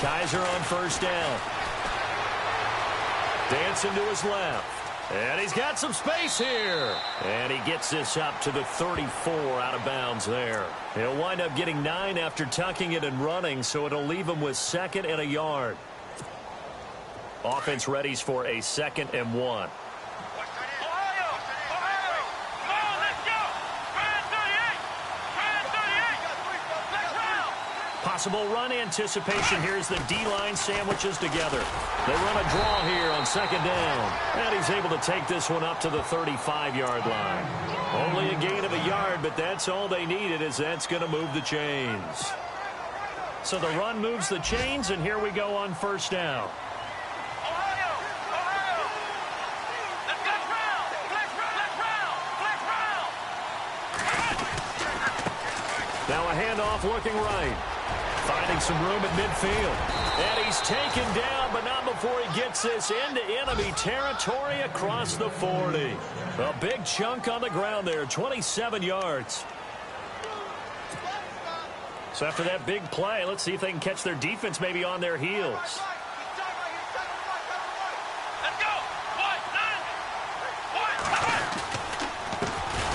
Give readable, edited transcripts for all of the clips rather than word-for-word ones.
Kaiser on first down. Dancing to his left. And he's got some space here. And he gets this up to the 34 out of bounds there. He'll wind up getting 9 after tucking it and running, so it'll leave him with 2nd and 1 yard. Offense readies for a 2nd and 1. Possible run anticipation. Here's the D-line sandwiches together. They run a draw here on 2nd down. And he's able to take this one up to the 35-yard line. Only a gain of 1 yard, but that's all they needed, as that's going to move the chains. So the run moves the chains, and here we go on first down. Now a handoff looking right. Finding some room at midfield. And he's taken down, but not before he gets this into enemy territory across the 40. A big chunk on the ground there, 27 yards. So after that big play, let's see if they can catch their defense maybe on their heels.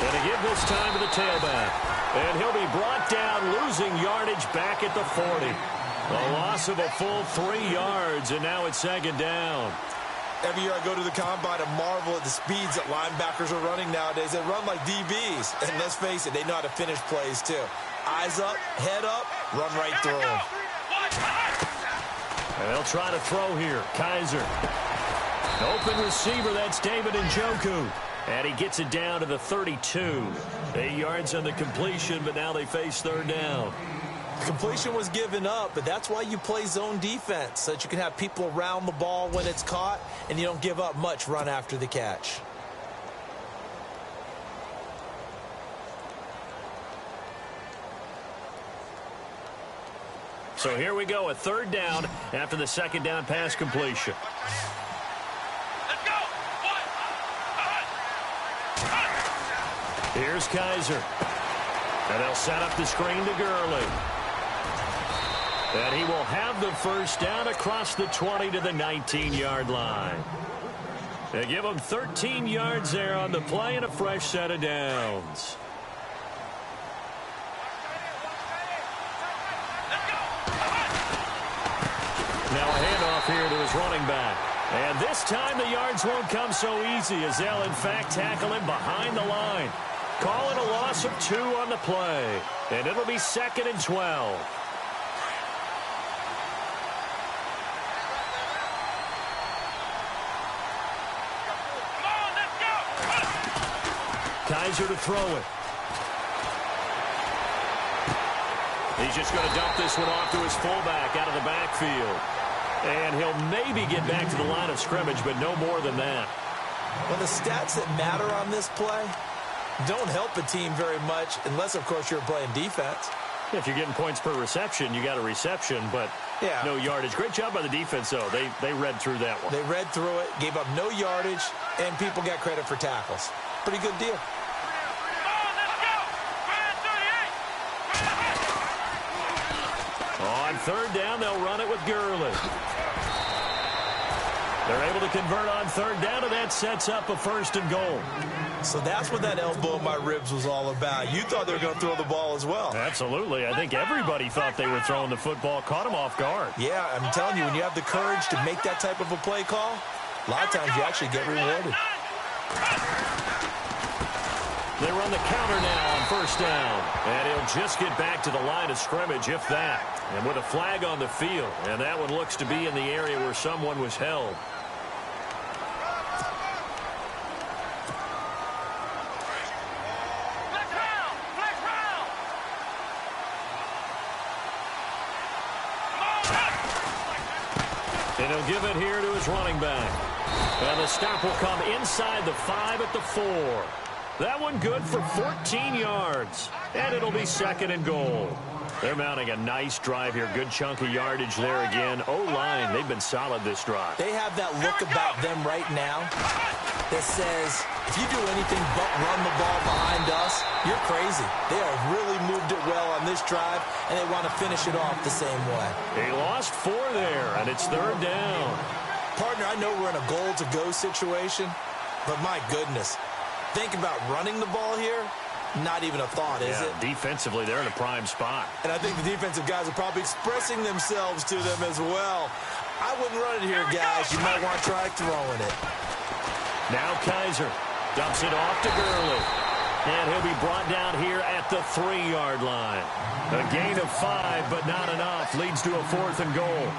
And to give this time to the tailback. And he'll be brought down, losing yardage back at the 40. A loss of a full 3 yards, and now it's 2nd down. Every year I go to the combine and marvel at the speeds that linebackers are running nowadays. They run like DBs. And let's face it, they know how to finish plays too. Eyes up, head up, run right through them. And they'll try to throw here. Kaiser. Open receiver, that's David Njoku. And he gets it down to the 32. 8 yards on the completion, but now they face 3rd down. Completion was given up, but that's why you play zone defense, so that you can have people around the ball when it's caught, and you don't give up much run after the catch. So here we go, a 3rd down after the 2nd down pass completion. Here's Kaiser. And they'll set up the screen to Gurley. And he will have the first down across the 20 to the 19-yard line. They give him 13 yards there on the play and a fresh set of downs. Now a handoff here to his running back. And this time the yards won't come so easy, as they'll in fact tackle him behind the line. Calling a loss of 2 on the play. And it'll be 2nd and 12. Kaiser to throw it. He's just going to dump this one off to his fullback out of the backfield. And he'll maybe get back to the line of scrimmage, but no more than that. Well, the stats that matter on this play don't help a team very much, unless, of course, you're playing defense. If you're getting points per reception, you got a reception, but no yardage. Great job by the defense, though. They read through that one. They read through it, gave up no yardage, and people got credit for tackles. Pretty good deal. On 3rd down, they'll run it with Gurley. They're able to convert on 3rd down, and that sets up a 1st and goal. So that's what that elbow in my ribs was all about. You thought they were going to throw the ball as well. Absolutely. I think everybody thought they were throwing the football. Caught him off guard. Yeah, I'm telling you, when you have the courage to make that type of a play call, a lot of times you actually get rewarded. They run the counter now on 1st down. And he'll just get back to the line of scrimmage, if that. And with a flag on the field. And that one looks to be in the area where someone was held. And he'll give it here to his running back. And the stop will come inside the 5 at the 4. That one good for 14 yards. And it'll be 2nd and goal. They're mounting a nice drive here. Good chunk of yardage there again. O-line, they've been solid this drive. They have that look about them right now that says, if you do anything but run the ball behind us, You're crazy. They have really moved it well on this drive, and they want to finish it off the same way. He lost 4 there, and it's 3rd down. Partner, I know we're in a goal-to-go situation, but my goodness, think about running the ball here. Not even a thought, is it? Defensively, they're in a prime spot. And I think the defensive guys are probably expressing themselves to them as well. I wouldn't run it here, guys. You might want to try throwing it. Now Kaiser dumps it off to Gurley. And he'll be brought down here at the 3-yard line. A gain of 5, but not enough. Leads to a 4th and goal.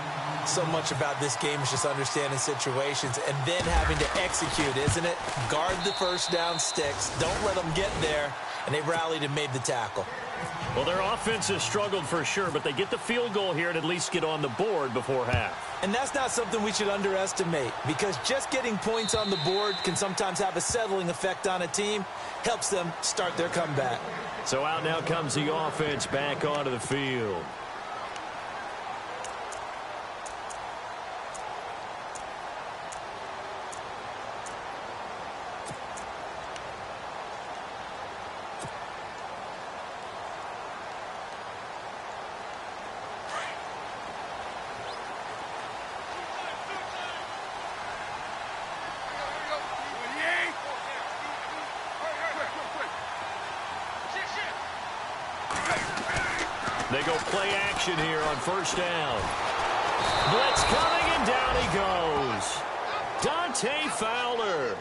So much about this game is just understanding situations and then having to execute, isn't it? Guard the first down sticks. Don't let them get there. And they rallied and made the tackle. Well, their offense has struggled for sure, but they get the field goal here and at least get on the board before half. And that's not something we should underestimate, because just getting points on the board can sometimes have a settling effect on a team. Helps them start their comeback. So out now comes the offense back onto the field. They go play action here on 1st down. Blitz coming, and down he goes. Dante Fowler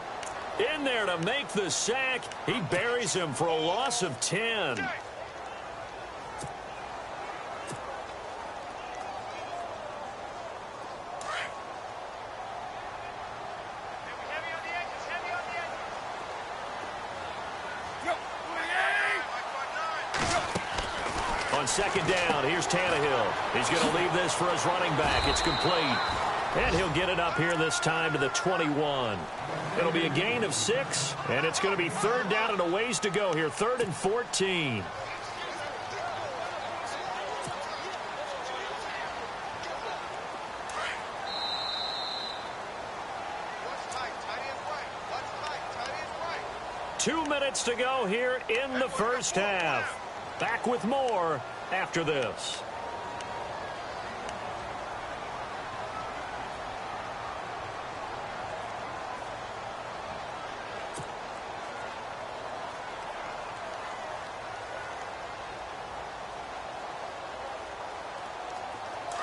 in there to make the sack. He buries him for a loss of 10. On 2nd down, here's Tannehill. He's going to leave this for his running back. It's complete. And he'll get it up here this time to the 21. It'll be a gain of 6, and it's going to be 3rd down and a ways to go here. 3rd and 14. Two minutes to go here in the first half. Back with more after this.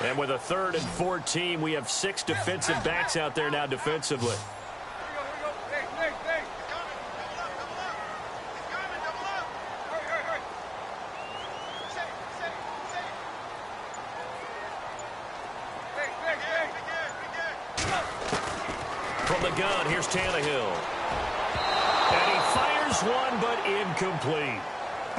And with a 3rd and 14, we have 6 defensive backs out there now defensively. From the gun, here's Tannehill. And he fires one, but incomplete.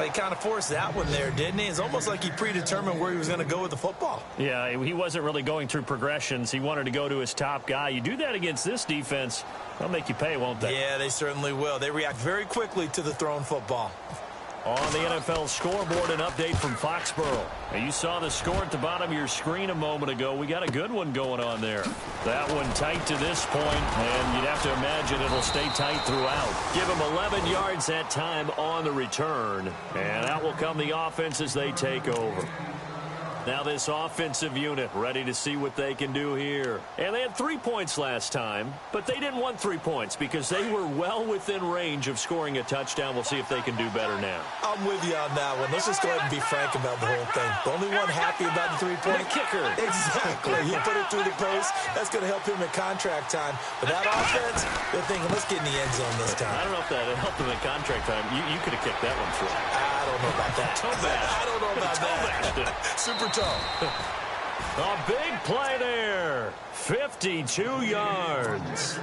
He kind of forced that one there, didn't he? It's almost like he predetermined where he was going to go with the football. Yeah, he wasn't really going through progressions. He wanted to go to his top guy. You do that against this defense, they'll make you pay, won't they? Yeah, they certainly will. They react very quickly to the thrown football. On the NFL scoreboard, an update from Foxborough. Now, you saw the score at the bottom of your screen a moment ago. We got a good one going on there. That one tight to this point, and you'd have to imagine it'll stay tight throughout. Give them 11 yards that time on the return, and out will come the offense as they take over. Now this offensive unit ready to see what they can do here. And they had 3 points last time, but they didn't want 3 points because they were well within range of scoring a touchdown. We'll see if they can do better now. I'm with you on that one. Let's just go ahead and be frank about the whole thing. The only one happy about the 3-point kicker. Exactly. He put it through the post. That's going to help him at contract time. But that offense, they're thinking, let's get in the end zone this time. I don't know if that helped him at contract time. You could have kicked that one through. I don't know about that. I don't know about that. Super toe. A big play there. 52 yards.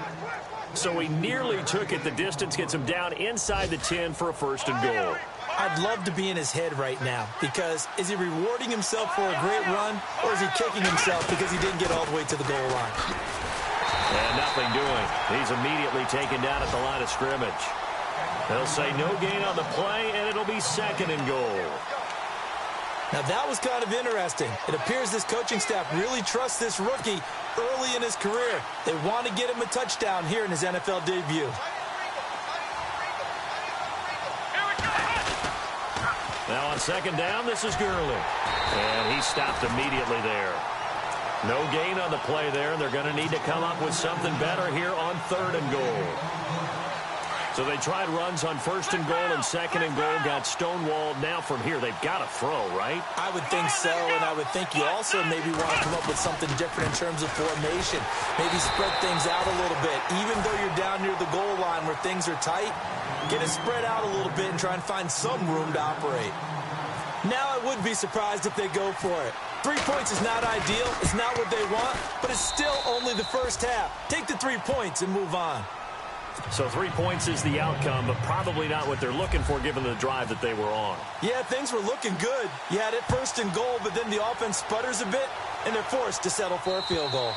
So he nearly took it the distance, gets him down inside the 10 for a 1st and goal. I'd love to be in his head right now, because is he rewarding himself for a great run, or is he kicking himself because he didn't get all the way to the goal line? And nothing doing. He's immediately taken down at the line of scrimmage. They'll say no gain on the play, and it'll be 2nd and goal. Now, that was kind of interesting. It appears this coaching staff really trusts this rookie early in his career. They want to get him a touchdown here in his NFL debut. Now on second down, this is Gurley. And he stopped immediately there. No gain on the play there, and they're going to need to come up with something better here on 3rd and goal. So they tried runs on 1st and goal and 2nd and goal, got stonewalled. Now from here, they've got to throw, right? I would think so, and I would think you also maybe want to come up with something different in terms of formation. Maybe spread things out a little bit. Even though you're down near the goal line where things are tight, get it spread out a little bit and try and find some room to operate. Now I would be surprised if they go for it. 3 points is not ideal. It's not what they want, but it's still only the first half. Take the 3 points and move on. So 3 points is the outcome, but probably not what they're looking for given the drive that they were on. Yeah, things were looking good. You had it 1st and goal, but then the offense sputters a bit, and they're forced to settle for a field goal.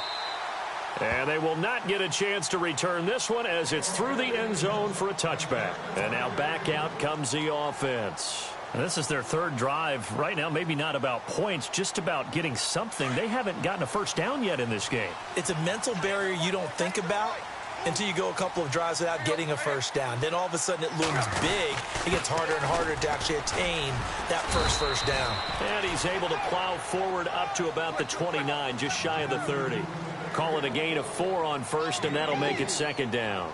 And they will not get a chance to return this one as it's through the end zone for a touchback. And now back out comes the offense. And this is their 3rd drive. Right now, maybe not about points, just about getting something. They haven't gotten a first down yet in this game. It's a mental barrier you don't think about until you go a couple of drives without getting a first down. Then all of a sudden it looms big. It gets harder and harder to actually attain that first down. And he's able to plow forward up to about the 29, just shy of the 30. Call it a gain of 4 on 1st, and that'll make it 2nd down.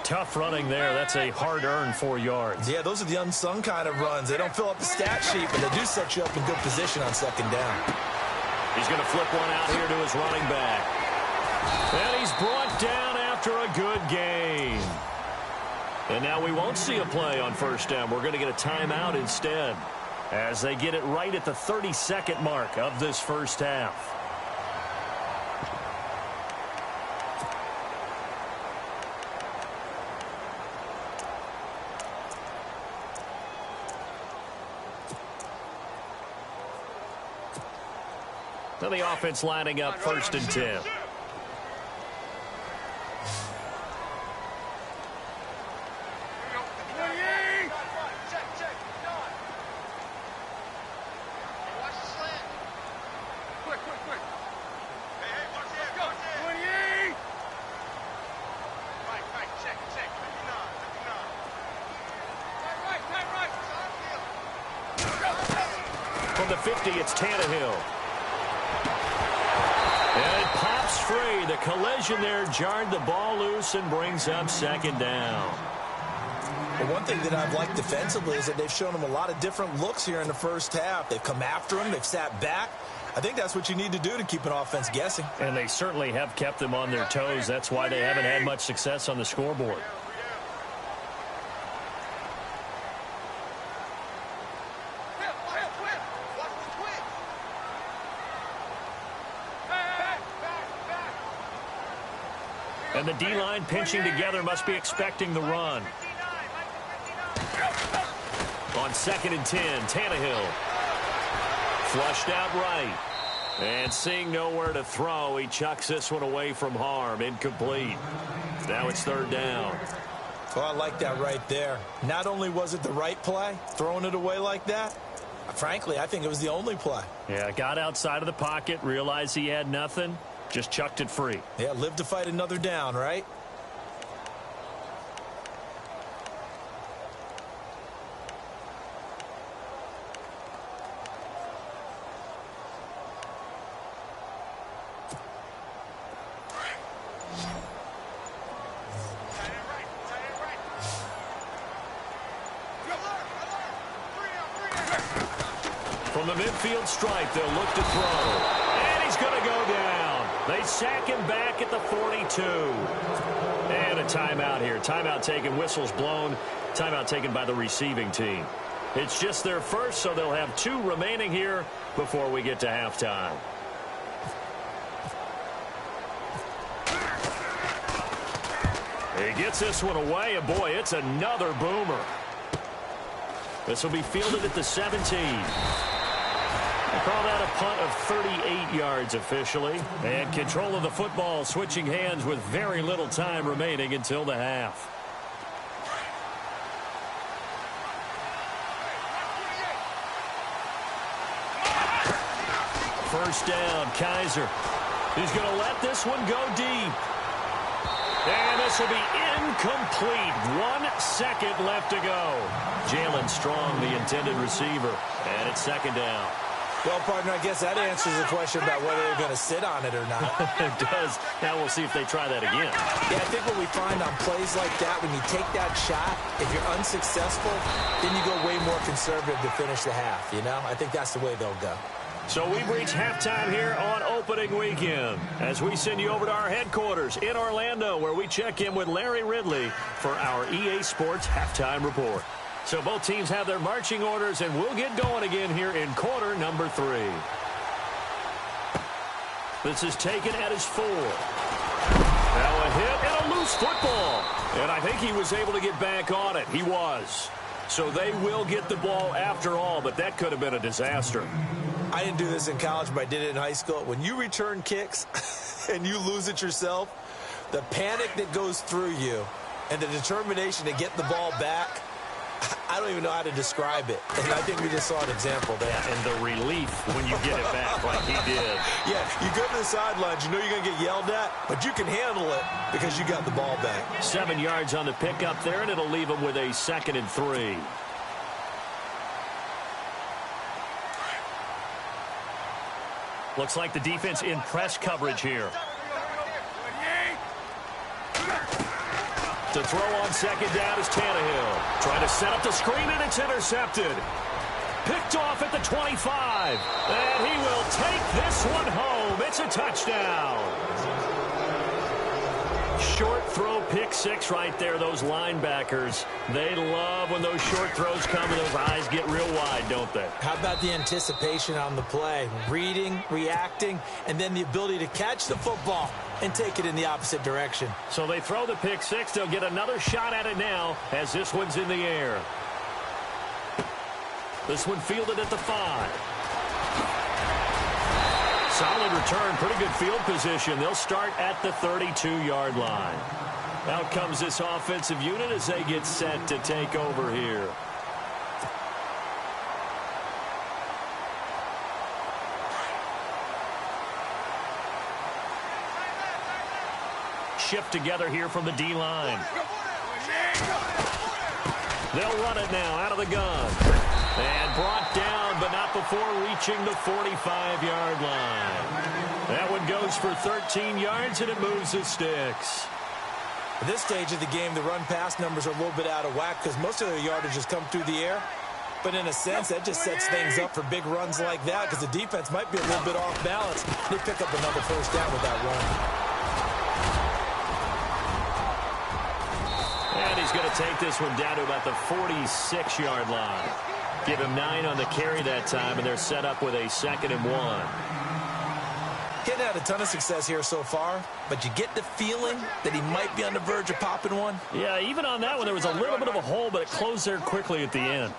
Tough running there. That's a hard-earned 4 yards. Yeah, those are the unsung kind of runs. They don't fill up the stat sheet, but they do set you up in good position on 2nd down. He's going to flip one out here to his running back. And he's brought down after a good gain. And now we won't see a play on 1st down. We're going to get a timeout instead as they get it right at the 32nd mark of this first half. Now the offense lining up 1st and 10. From the 50, it's Tannehill. And it pops free. The collision there jarred the ball loose and brings up 2nd down. Well, one thing that I've liked defensively is that they've shown them a lot of different looks here in the first half. They've come after him. They've sat back. I think that's what you need to do to keep an offense guessing. And they certainly have kept them on their toes. That's why they haven't had much success on the scoreboard. And the D-line pinching together must be expecting the run. On 2nd and 10, Tannehill. Flushed out right. And seeing nowhere to throw, he chucks this one away from harm. Incomplete. Now it's 3rd down. Oh, I like that right there. Not only was it the right play, throwing it away like that, frankly, I think it was the only play. Yeah, got outside of the pocket, realized he had nothing. Just chucked it free. Yeah, live to fight another down, right? From the midfield stripe, they'll look to throw. And he's going to go down. They sack him back at the 42. And a timeout here. Timeout taken, whistles blown. Timeout taken by the receiving team. It's just their first, so they'll have 2 remaining here before we get to halftime. He gets this one away, and boy, it's another boomer. This will be fielded at the 17. We'll call that a punt of 38 yards officially. And control of the football switching hands with very little time remaining until the half. First down, Kaiser. He's going to let this one go deep. And this will be incomplete. 1 second left to go. Jalen Strong, the intended receiver. And it's second down. Well, partner, I guess that answers the question about whether they're going to sit on it or not. It does. Now we'll see if they try that again. Yeah, I think what we find on plays like that, when you take that shot, if you're unsuccessful, then you go way more conservative to finish the half, you know? I think that's the way they'll go. So we've reached halftime here on opening weekend as we send you over to our headquarters in Orlando, where we check in with Larry Ridley for our EA Sports Halftime Report. So both teams have their marching orders, and we'll get going again here in quarter number 3. This is taken at his 4. Now a hit and a loose football. And I think he was able to get back on it. He was. So they will get the ball after all, but that could have been a disaster. I didn't do this in college, but I did it in high school. When you return kicks and you lose it yourself, the panic that goes through you and the determination to get the ball back, I don't even know how to describe it. And I think we just saw an example there. And the relief when you get it back like he did. Yeah, you go to the sidelines, you know you're going to get yelled at, but you can handle it because you got the ball back. 7 yards on the pickup there, and it'll leave him with a 2nd and 3. Looks like the defense in press coverage here. To throw on 2nd down is Tannehill. Trying to set up the screen, and it's intercepted. Picked off at the 25. And he will take this one home. It's a touchdown. Short throw, pick 6 right there. Those linebackers, they love when those short throws come and those eyes get real wide, don't they? How about the anticipation on the play? Reading, reacting, and then the ability to catch the football and take it in the opposite direction. So they throw the pick 6. They'll get another shot at it now as this one's in the air. This one fielded at the 5. Solid return, pretty good field position. They'll start at the 32-yard line. Out comes this offensive unit as they get set to take over here. Shift together here from the D-line. They'll run it now out of the gun. And brought down, but not before reaching the 45-yard line. That one goes for 13 yards, and it moves the sticks. At this stage of the game, the run-pass numbers are a little bit out of whack because most of their yardage has come through the air. But in a sense, that just sets things up for big runs like that because the defense might be a little bit off balance. They pick up another first down with that run. And he's going to take this one down to about the 46-yard line. Give him 9 on the carry that time, and they're set up with a 2nd and 1. Hadn't had a ton of success here so far, but you get the feeling that he might be on the verge of popping one. Yeah, even on that one, there was a little bit of a hole, but it closed there quickly at the end.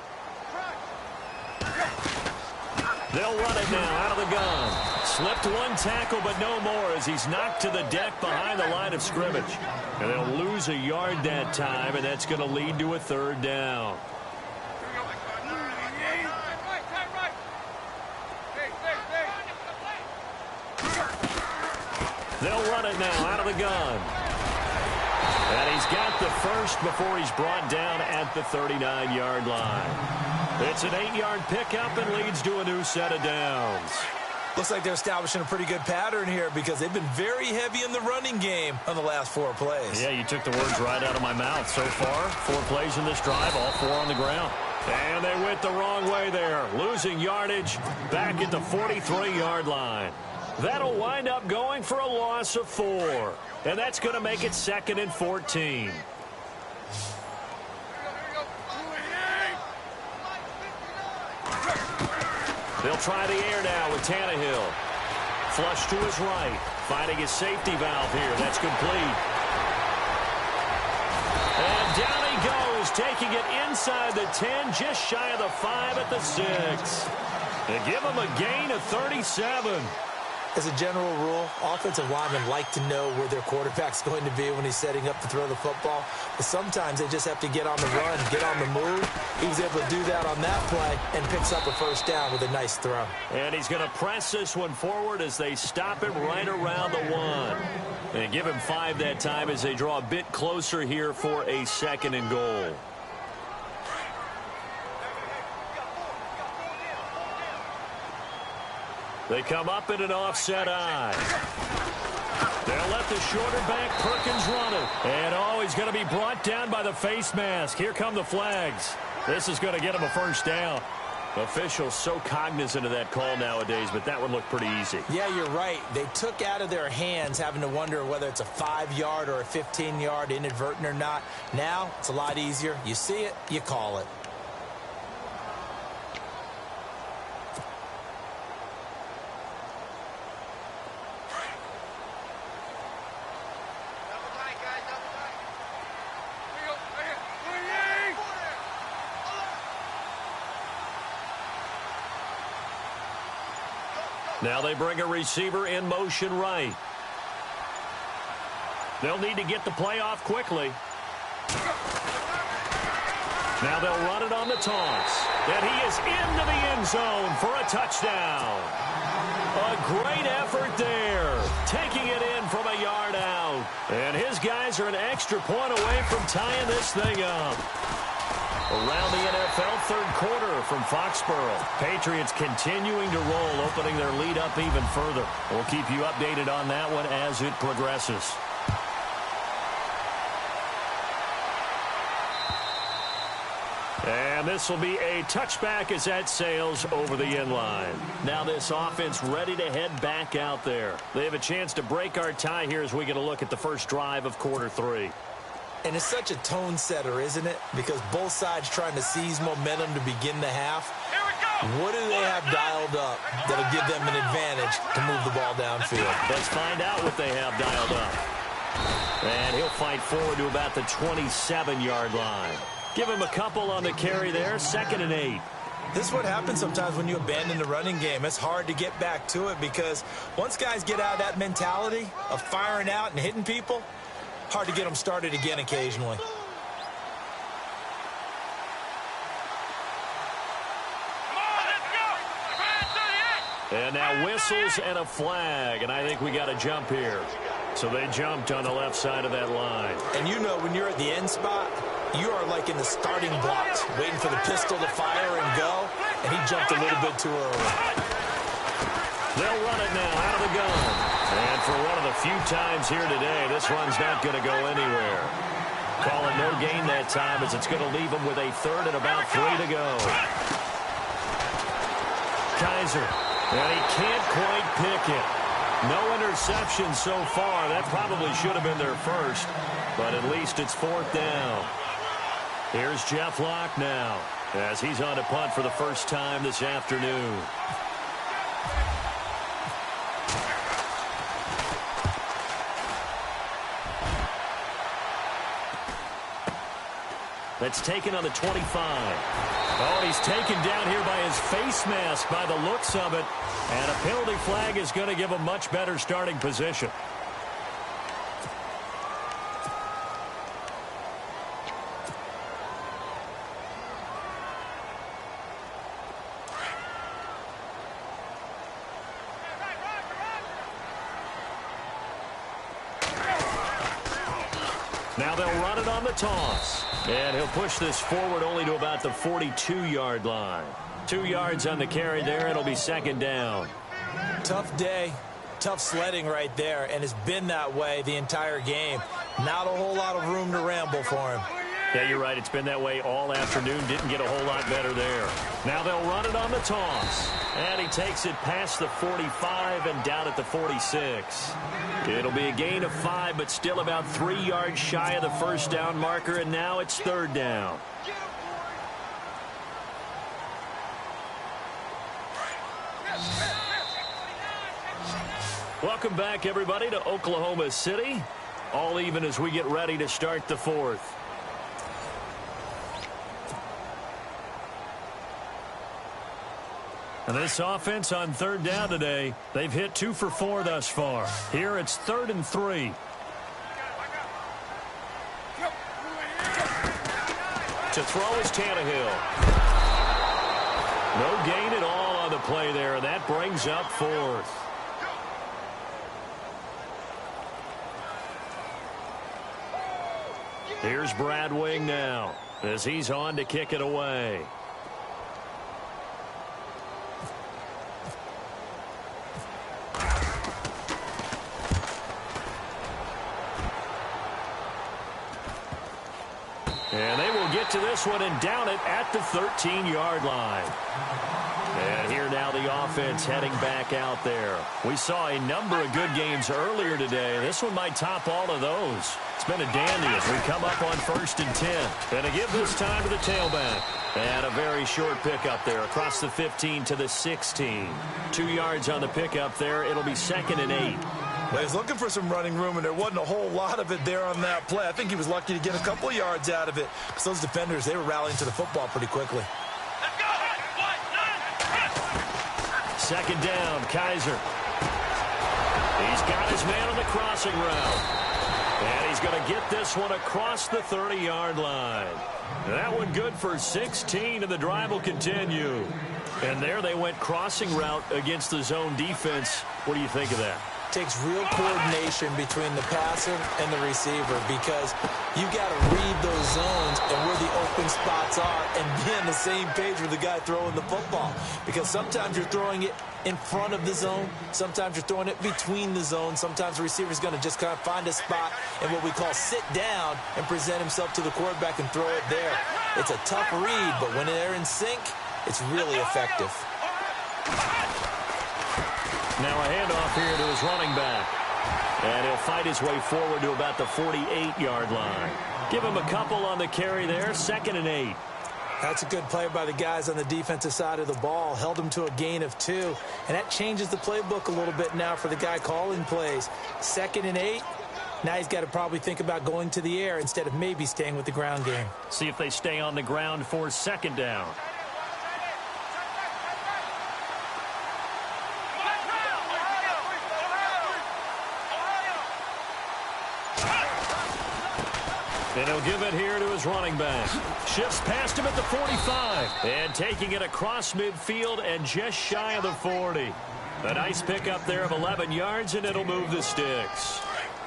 They'll run it now out of the gun. Slipped one tackle, but no more as he's knocked to the deck behind the line of scrimmage. And they'll lose a yard that time, and that's going to lead to a 3rd down. They'll run it now out of the gun. And he's got the first before he's brought down at the 39-yard line. It's an 8-yard pickup and leads to a new set of downs. Looks like they're establishing a pretty good pattern here because they've been very heavy in the running game on the last 4 plays. Yeah, you took the words right out of my mouth. So far, 4 plays in this drive, all 4 on the ground. And they went the wrong way there, losing yardage back at the 43-yard line. That'll wind up going for a loss of 4. And that's going to make it 2nd and 14. They'll try the air now with Tannehill. Flush to his right. Finding his safety valve here. That's complete. And down he goes, taking it inside the 10, just shy of the 5 at the 6. They give him a gain of 37. As a general rule, offensive linemen like to know where their quarterback's going to be when he's setting up to throw the football. But sometimes they just have to get on the run, get on the move. He was able to do that on that play and picks up a first down with a nice throw. And he's going to press this one forward as they stop him right around the 1. And give him 5 that time as they draw a bit closer here for a 2nd and goal. They come up in an offset eye. They'll let the shorter back Perkins run it. And he's going to be brought down by the face mask. Here come the flags. This is going to get him a first down. Officials so cognizant of that call nowadays, but that one looked pretty easy. Yeah, you're right. They took out of their hands having to wonder whether it's a 5-yard or a 15-yard inadvertent or not. Now, it's a lot easier. You see it, you call it. Now they bring a receiver in motion right. They'll need to get the play off quickly. Now they'll run it on the toss. And he is into the end zone for a touchdown. A great effort there. Taking it in from a yard out. And his guys are an extra point away from tying this thing up. Around the NFL third quarter from Foxborough. Patriots continuing to roll, opening their lead up even further. We'll keep you updated on that one as it progresses. And this will be a touchback as that sails over the end line. Now this offense ready to head back out there. They have a chance to break our tie here as we get a look at the first drive of quarter 3. And it's such a tone setter, isn't it? Because both sides trying to seize momentum to begin the half. What do they have dialed up that'll give them an advantage to move the ball downfield? Let's find out what they have dialed up. And he'll fight forward to about the 27-yard line. Give him a couple on the carry there, 2nd and 8. This is what happens sometimes when you abandon the running game. It's hard to get back to it because once guys get out of that mentality of firing out and hitting people, hard to get them started again occasionally. And now whistles and a flag, and I think we got a jump here. So they jumped on the left side of that line. And you know when you're at the end spot, you are like in the starting blocks, waiting for the pistol to fire and go, and he jumped a little bit too early. They'll run it now out of the gun. And for one of the few times here today, this run's not going to go anywhere. Call it no gain that time as it's going to leave them with a 3rd and about 3 to go. Kaiser, and he can't quite pick it. No interception so far. That probably should have been their first, but at least it's 4th down. Here's Jeff Locke now as he's on to punt for the first time this afternoon. That's taken on the 25. Oh, he's taken down here by his face mask by the looks of it. And a penalty flag is going to give him much better starting position. Now they'll run it on the toss. And he'll push this forward only to about the 42-yard line. 2 yards on the carry there. It'll be 2nd down. Tough day. Tough sledding right there. And it's been that way the entire game. Not a whole lot of room to ramble for him. Yeah, you're right. It's been that way all afternoon. Didn't get a whole lot better there. Now they'll run it on the toss. And he takes it past the 45 and down at the 46. It'll be a gain of 5, but still about 3 yards shy of the first down marker, and now it's 3rd down. Welcome back, everybody, to Oklahoma City. All even as we get ready to start the 4th. And this offense on third down today, they've hit 2 for 4 thus far. Here it's 3rd and 3. To throw is Tannehill. No gain at all on the play there, and that brings up 4th. Here's Brad Wing now as he's on to kick it away. And they will get to this one and down it at the 13-yard line. And here now the offense heading back out there. We saw a number of good games earlier today. This one might top all of those. It's been a dandy as we come up on 1st and 10. And to give this time to the tailback. And a very short pickup there across the 15 to the 16. 2 yards on the pickup there. It'll be 2nd and 8. Well, he's looking for some running room, and there wasn't a whole lot of it there on that play. I think he was lucky to get a couple of yards out of it because those defenders, they were rallying to the football pretty quickly. 2nd down, Kaiser. He's got his man on the crossing route. And he's going to get this one across the 30-yard line. That one good for 16, and the drive will continue. And there they went crossing route against the zone defense. What do you think of that? Takes real coordination between the passer and the receiver because you got to read those zones and where the open spots are and be on the same page with the guy throwing the football. Because sometimes you're throwing it in front of the zone. Sometimes you're throwing it between the zones. Sometimes the receiver's going to just kind of find a spot and what we call sit down and present himself to the quarterback and throw it there. It's a tough read, but when they're in sync, it's really effective. Now a handoff here to his running back. And he'll fight his way forward to about the 48-yard line. Give him a couple on the carry there, 2nd and 8. That's a good play by the guys on the defensive side of the ball. Held him to a gain of 2. And that changes the playbook a little bit now for the guy calling plays. 2nd and 8. Now he's got to probably think about going to the air instead of maybe staying with the ground game. See if they stay on the ground for 2nd down. And he'll give it here to his running back. Shifts past him at the 45. And taking it across midfield and just shy of the 40. A nice pickup there of 11 yards, and it'll move the sticks.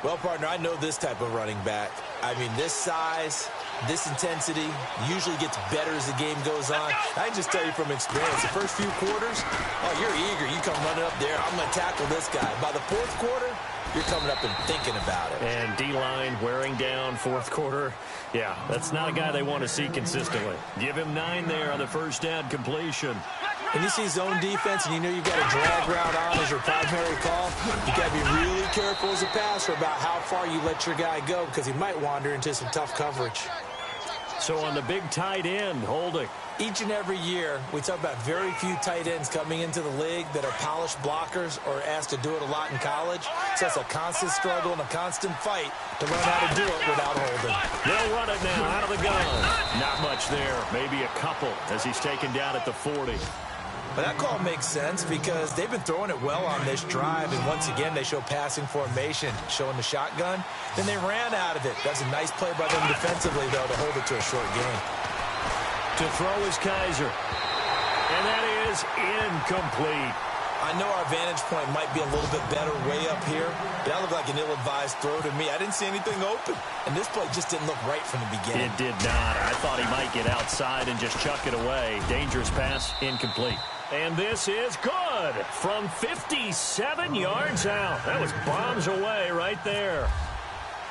Well, partner, I know this type of running back. I mean, this size, this intensity usually gets better as the game goes on. I can just tell you from experience, the first few quarters, oh, you're eager. You come running up there. I'm going to tackle this guy. By the 4th quarter, you're coming up and thinking about it. And D-line wearing down 4th quarter. Yeah, that's not a guy they want to see consistently. Give him 9 there on the 1st down completion. When you see zone defense and you know you've got a drag route on as your primary call, you got to be really careful as a passer about how far you let your guy go because he might wander into some tough coverage. So on the big tight end, Holding. Each and every year, we talk about very few tight ends coming into the league that are polished blockers or asked to do it a lot in college. So it's a constant struggle and a constant fight to learn how to do it without Holding. They'll run it now out of the gun. Not much there, maybe a couple as he's taken down at the 40. But that call makes sense because they've been throwing it well on this drive, and once again, they show passing formation, showing the shotgun. Then they ran out of it. That's a nice play by them defensively, though, to hold it to a short gain. To throw is Kaiser. And that is incomplete. I know our vantage point might be a little bit better way up here, but that looked like an ill-advised throw to me. I didn't see anything open, and this play just didn't look right from the beginning. It did not. I thought he might get outside and just chuck it away. Dangerous pass, incomplete. And this is good from 57 yards out. That was bombs away right there.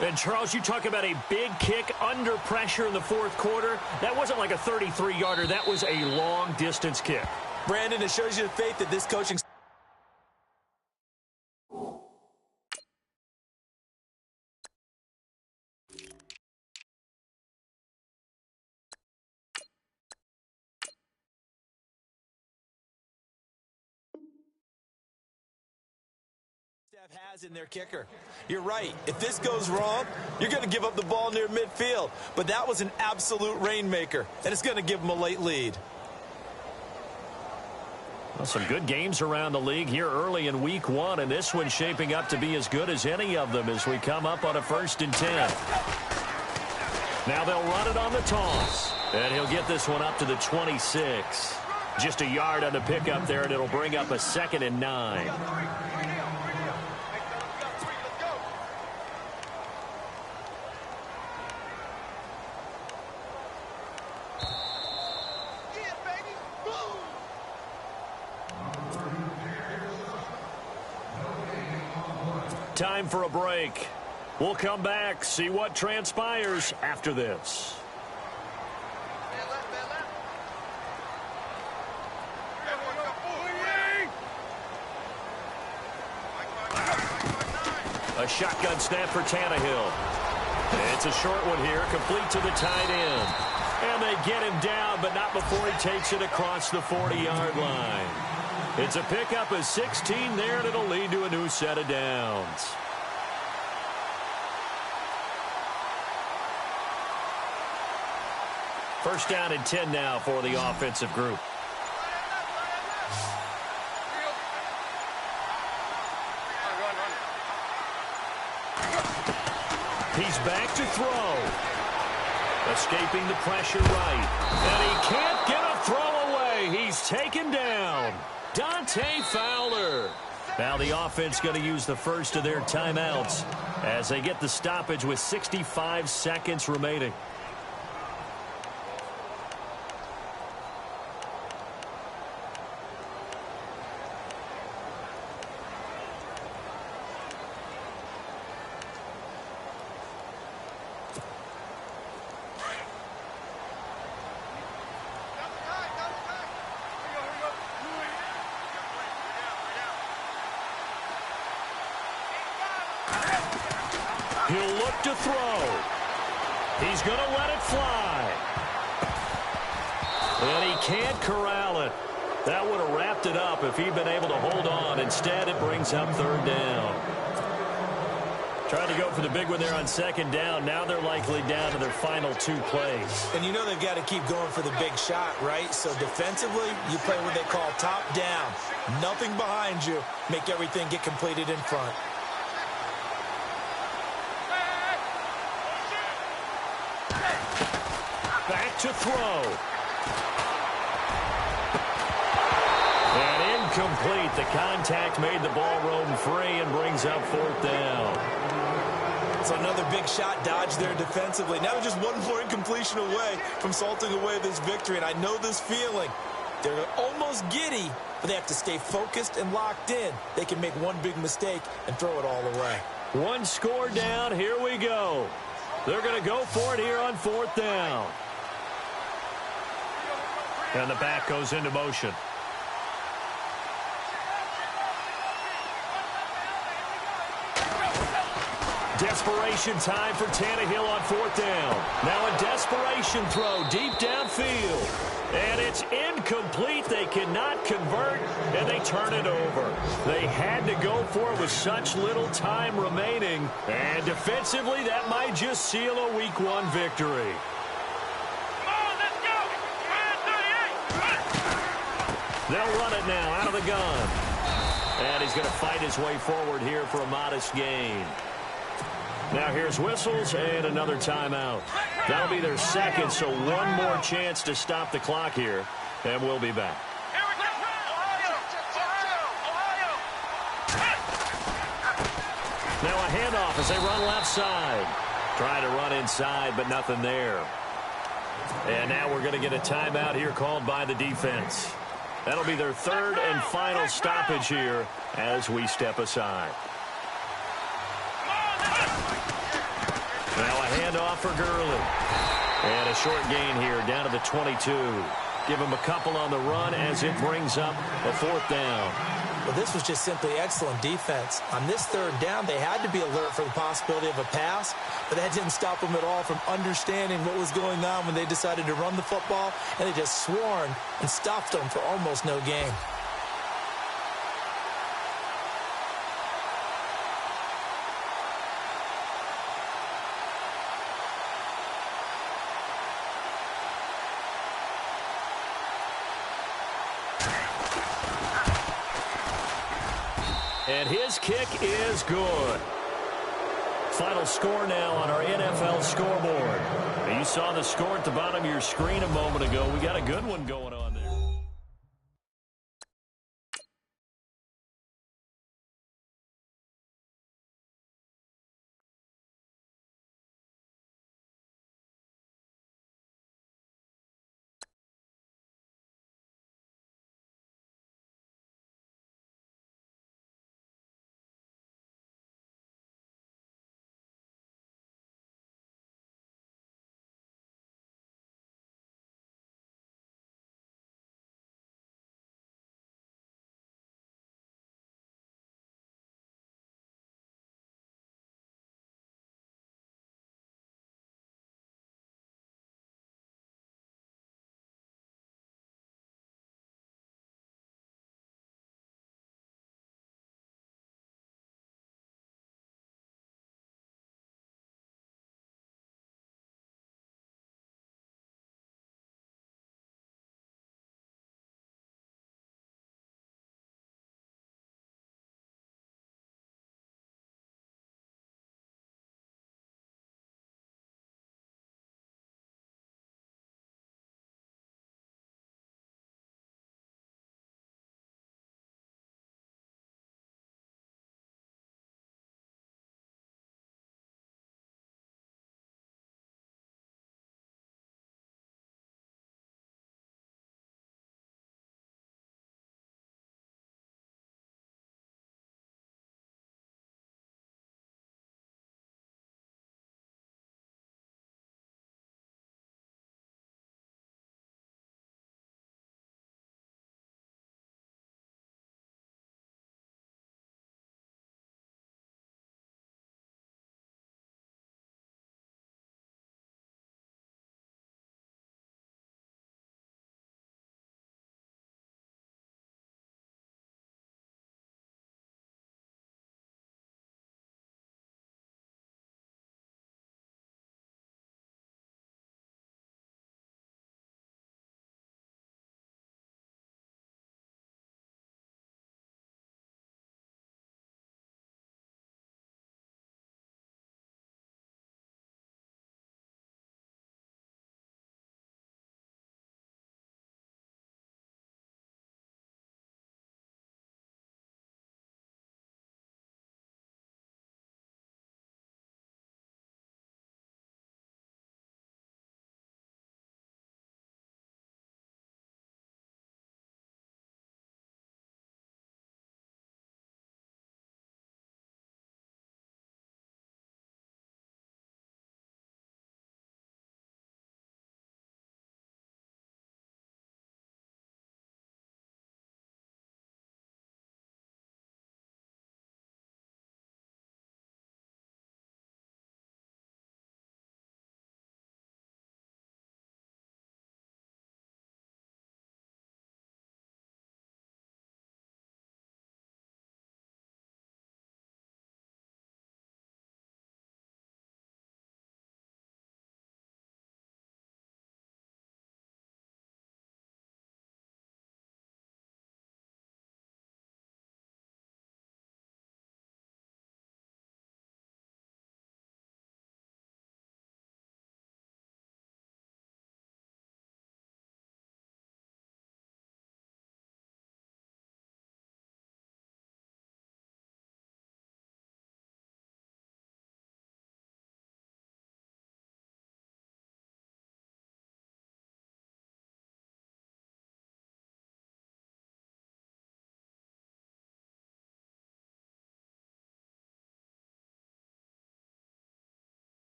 And, Charles, you talk about a big kick under pressure in the 4th quarter. That wasn't like a 33-yarder. That was a long-distance kick. Brandon, it shows you the faith that this coaching has in their kicker. You're right. If this goes wrong, you're going to give up the ball near midfield. But that was an absolute rainmaker, and it's going to give them a late lead. Well, some good games around the league here early in week 1, and this one's shaping up to be as good as any of them as we come up on a 1st and 10. Now they'll run it on the toss, and he'll get this one up to the 26. Just a yard on the pickup there, and it'll bring up a 2nd and 9. Time for a break. We'll come back, see what transpires after this. A shotgun snap for Tannehill. It's a short one here, complete to the tight end. And they get him down, but not before he takes it across the 40-yard line. It's a pickup of 16 there, and it'll lead to a new set of downs. First down and 10 now for the offensive group. He's back to throw. Escaping the pressure right. And he can't get a throw away. He's taken down. Dante Fowler. Now the offense going to use the first of their timeouts as they get the stoppage with 65 seconds remaining. He'll look to throw. He's going to let it fly. And he can't corral it. That would have wrapped it up if he'd been able to hold on. Instead, it brings up 3rd down. Trying to go for the big one there on 2nd down. Now they're likely down to their final 2 plays. And you know they've got to keep going for the big shot, right? So defensively, you play what they call top down. Nothing behind you. Make everything get completed in front. Back to throw. And incomplete. The contact made the ball roam free and brings up 4th down. So another big shot dodged there defensively. Now just one more incompletion away from salting away this victory. And I know this feeling. They're almost giddy, but they have to stay focused and locked in. They can make one big mistake and throw it all away. One score down. Here we go. They're going to go for it here on 4th down. And the back goes into motion. Desperation time for Tannehill on 4th down. Now a desperation throw deep downfield. And it's incomplete. They cannot convert, and they turn it over. They had to go for it with such little time remaining. And defensively, that might just seal a Week 1 victory. They'll run it now out of the gun. And he's going to fight his way forward here for a modest gain. Now here's whistles and another timeout. That'll be their 2nd, so one more chance to stop the clock here. And we'll be back. Now a handoff as they run left side. Trying to run inside, but nothing there. And now we're going to get a timeout here called by the defense. That'll be their 3rd and final stoppage here as we step aside. Now a handoff for Gurley. And a short gain here down to the 22. Give him a couple on the run as it brings up a 4th down. Well, this was just simply excellent defense. On this 3rd down, they had to be alert for the possibility of a pass, but that didn't stop them at all from understanding what was going on when they decided to run the football, and they just swarmed and stopped them for almost no gain. And his kick is good. Final score now on our NFL scoreboard. You saw the score at the bottom of your screen a moment ago. We got a good one going on.